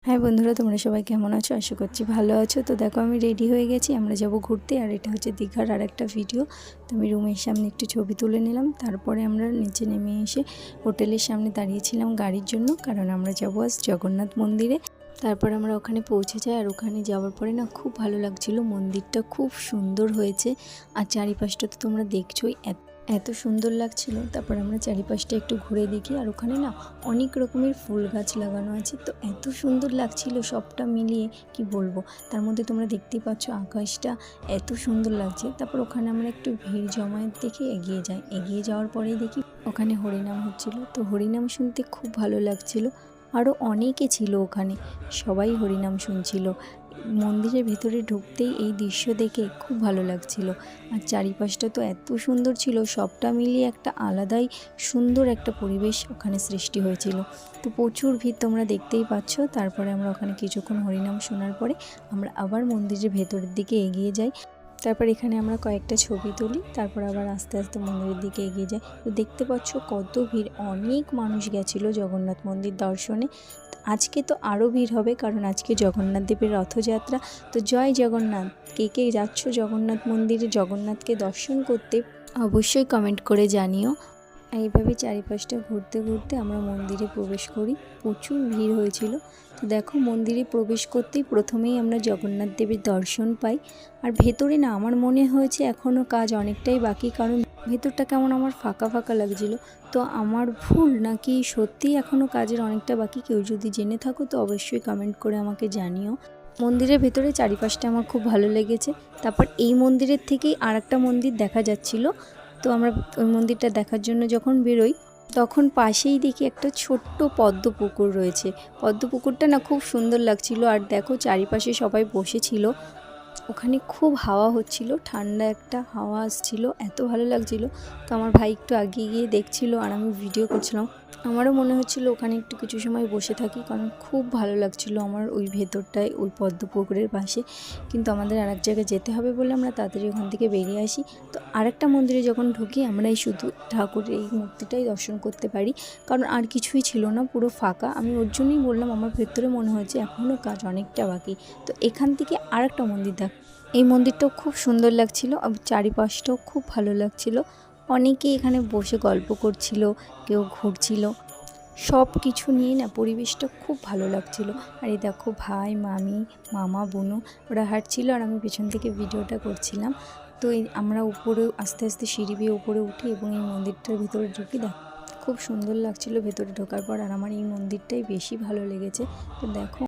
হ্যাঁ বন্ধুরা, তোমরা সবাই কেমন আছো? আশা করছি ভালো আছো। তো দেখো, আমি রেডি হয়ে গেছি, আমরা যাব ঘুরতে। আর এটা হচ্ছে দীঘার আর একটা ভিডিও। তো আমি রুমের সামনে একটু ছবি তুলে নিলাম। তারপরে আমরা নিচে নেমে এসে হোটেলের সামনে দাঁড়িয়েছিলাম গাড়ির জন্য, কারণ আমরা যাবো আজ জগন্নাথ মন্দিরে। তারপর আমরা ওখানে পৌঁছে যাই। আর ওখানে যাওয়ার পরে না খুব ভালো লাগছিল, মন্দিরটা খুব সুন্দর হয়েছে। আর চারিপাশটা তো তোমরা দেখছোই, এত সুন্দর লাগছিল। তারপর আমরা চারিপাশটা একটু ঘুরে দেখি। আর ওখানে না অনেক রকমের ফুল গাছ লাগানো আছে, তো এত সুন্দর লাগছিল সবটা মিলিয়ে কি বলবো। তার মধ্যে তোমরা দেখতেই পাচ্ছ আকাশটা এত সুন্দর লাগছে। তারপর ওখানে আমরা একটু ভিড় জমায়েত দেখে এগিয়ে যাওয়ার পরেই দেখি ওখানে হরিনাম হচ্ছিল। তো হরিনাম শুনতে খুব ভালো লাগছিল। আরও অনেকে ছিল ওখানে, সবাই হরিনাম শুনছিল। মন্দিরের ভেতরে ঢুকতেই এই দৃশ্য দেখে খুব ভালো লাগছিল। আর চারিপাশটা তো এত সুন্দর ছিল, সবটা মিলিয়ে একটা আলাদাই সুন্দর একটা পরিবেশ ওখানে সৃষ্টি হয়েছিল। তো প্রচুর ভিড় তোমরা দেখতেই পাচ্ছ। তারপরে আমরা ওখানে কিছুক্ষণ হরিনাম শোনার পরে আমরা আবার মন্দিরের ভেতরের দিকে এগিয়ে যাই। তারপর এখানে আমরা কয়েকটা ছবি তুলি। তারপর আবার আস্তে আস্তে মন্দিরের দিকে এগিয়ে যাই। তো দেখতে পাচ্ছ কত ভিড়, অনেক মানুষ গেছিলো জগন্নাথ মন্দির দর্শনে। আজকে তো আরও ভিড় হবে, কারণ আজকে জগন্নাথ দেবের রথযাত্রা। তো জয় জগন্নাথ। কে কে যাচ্ছ জগন্নাথ মন্দিরে জগন্নাথকে দর্শন করতে অবশ্যই কমেন্ট করে জানিও। এইভাবে চারিপাশটা ঘুরতে ঘুরতে আমরা মন্দিরে প্রবেশ করি। প্রচুর ভিড় হয়েছিল। তো দেখো, মন্দিরে প্রবেশ করতেই প্রথমেই আমরা জগন্নাথ দেবের দর্শন পাই। আর ভেতরে না আমার মনে হয়েছে এখনও কাজ অনেকটাই বাকি, কারণ ভেতরটা কেমন আমার ফাঁকা ফাঁকা লাগছিল। তো আমার ভুল নাকি সত্যিই এখনও কাজের অনেকটা বাকি? কেউ যদি জেনে থাকো তো অবশ্যই কমেন্ট করে আমাকে জানিও। মন্দিরের ভেতরে চারিপাশটা আমার খুব ভালো লেগেছে। তারপর এই মন্দিরের থেকেই আর একটা মন্দির দেখা যাচ্ছিল। তো আমরা ওই মন্দিরটা দেখার জন্য যখন বেরোই, তখন পাশেই দেখি একটা ছোট্ট পদ্ম পুকুর রয়েছে। পদ্ম পুকুরটা না খুব সুন্দর লাগছিল। আর দেখো, চারিপাশে সবাই বসেছিল, ওখানে খুব হাওয়া হচ্ছিল, ঠান্ডা একটা হাওয়া আসছিল, এত ভালো লাগছিল। তো আমার ভাই একটু এগিয়ে গিয়ে দেখছিল আর আমি ভিডিও করছিলাম। আমারও মনে হচ্ছিল ওখানে একটু কিছু সময় বসে থাকি, কারণ খুব ভালো লাগছিল আমার ওই ভেতরটায়, ওই পদ্ম পুকুরের পাশে। কিন্তু আমাদের আরেক জায়গায় যেতে হবে বলে আমরা তাড়াতাড়ি ওখান থেকে বেরিয়ে আসি। তো আরেকটা মন্দিরে যখন ঢুকি, আমরা এই শুধু ঠাকুরের এই মূর্তিটাই দর্শন করতে পারি, কারণ আর কিছুই ছিল না, পুরো ফাঁকা। আমি ওর জন্যই বললাম আমার ভেতরে মনে হয়েছে এখনও কাজ অনেকটা বাকি। তো এখান থেকে আরেকটা মন্দির এই মন্দিরটাও খুব সুন্দর লাগছিল, চারিপাশটাও খুব ভালো লাগছিল। অনেকেই এখানে বসে গল্প করছিল, কেউ ঘুরছিল, সব কিছু নিয়ে না পরিবেশটা খুব ভালো লাগছিল। আর এই দেখো, ভাই, মামি, মামা, বোনু ওরা হাঁটছিল আর আমি পেছন থেকে ভিডিওটা করছিলাম। তো আমরা উপরে আস্তে আস্তে সিঁড়ি বেয়ে উপরে উঠি এবং এই মন্দিরটার ভিতরে ঢুকি। খুব সুন্দর লাগছিল ভেতরে ঢোকার পর। আর আমার এই মন্দিরটাই বেশি ভালো লেগেছে। তো দেখো,